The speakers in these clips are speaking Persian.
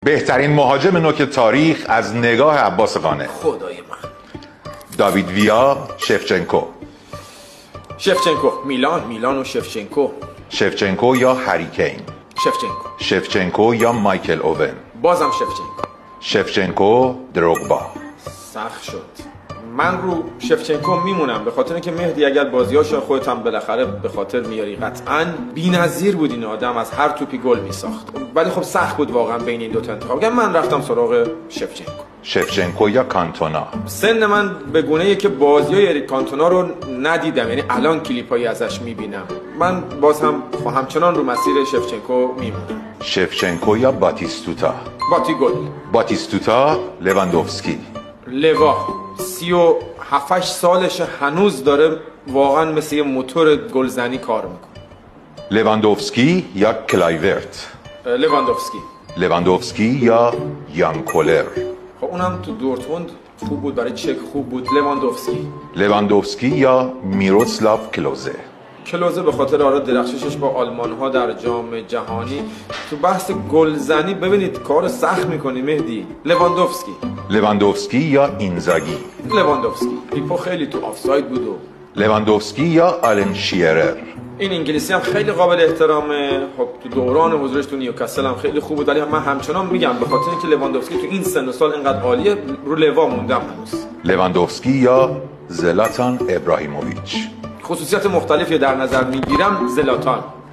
بهترین مهاجم نوک تاریخ از نگاه عباس قانع. خدای من. داوید ویا، شفچنکو. میلان و شفچنکو یا هری کین. شفچنکو یا مایکل اوون. بازم شفچنکو دروگبا. سخت شد. من رو شفچنکو میمونم به خاطر اینکه مهدی اگر بازیاشو خودت هم بالاخره به خاطر میاری قطعاً بی‌نظیر بود این آدم، از هر توپی گل میساخت، ولی خب سخت بود واقعا بین این دو تا انتخاب. من رفتم سراغ شفچنکو یا کانتونا. سن من به گونه‌ایه که بازیای اریک کانتونا رو ندیدم، یعنی الان کلیپایی ازش میبینم. من باز هم همچنان رو مسیر شفچنکو میمونم. شفچنکو یا باتیستوتا. باتیستوتا، لواندوفسکی. لوا 37 سالشه، هنوز داره واقعا مثل یه موتور گلزنی کار میکنه. لواندوفسکی یا کلایورت. لواندوفسکی یا یان کولر. خب اونم تو دورتموند خوب بود، برای چک خوب بود. لواندوفسکی یا میروسلاو کلوزه به خاطر درخششش با آلمان ها در جام جهانی. تو بحث گلزنی ببینید کار سخت میکنی مهدی. لواندوفسکی یا اینزاگی. پیپو خیلی تو آفساید بود. لواندوفسکی یا آلن شیرر. این انگلیسی هم خیلی قابل احترامه. خب تو دوران حضورش تو نیوکاسل هم خیلی خوب بود، ولی من همچنان میگم به خاطر اینکه لواندوفسکی تو این سن و سال اینقدر عالیه، رو لوا موندم هنوز. لواندوفسکی یا زلاتان ابراهیموویچ. خصوصیت مختلفی در نظر میگیرم.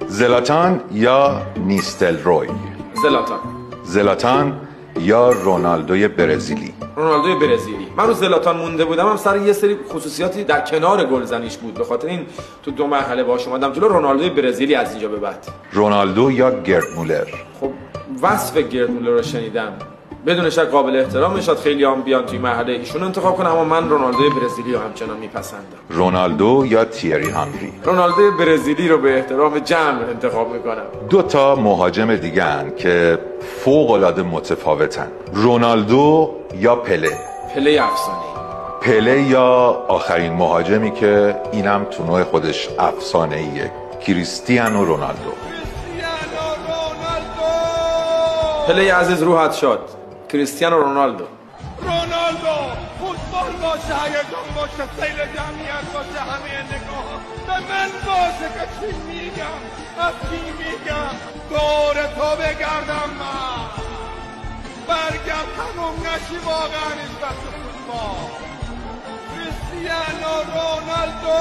زلاتان یا نیستلروی. زلاتان یا رونالدوی برزیلی. من رو زلاتان مونده بودم، هم سر یه سری خصوصیاتی در کنار گلزنیش بود، به خاطر این تو دو مرحله باهاش اومدم جلو. رونالدوی برزیلی از اینجا به بعد. رونالدو یا گرد مولر. خب وصف گرد مولر رو شنیدم، بدون شک قابل احترامه، شاید خیلی هم بیان توی مرحله ایشون انتخاب کنم، اما من رونالدوی برزیلی رو همچنان میپسندم. رونالدو یا تیری هانری. رونالدوی برزیلی رو به احترام جمع انتخاب میکنم. دو تا مهاجم دیگه هن که فوق العاده متفاوتن. رونالدو یا پله افسانه‌ای. پله یا آخرین مهاجمی که اینم تو نوع خودش افسانه‌ایه، کریستیانو رونالدو. پله عزیز روحت شاد. کریستیانو رونالدو. فوتبال باشه، هیجان باشه، سیل جمعیت باشه، همه نگاه به من باشه که چی میگم، از چی میگم، دور تو بگردم من، برگم تموم نشی واقعا نسبت به فوتبال. کریستیانو رونالدو.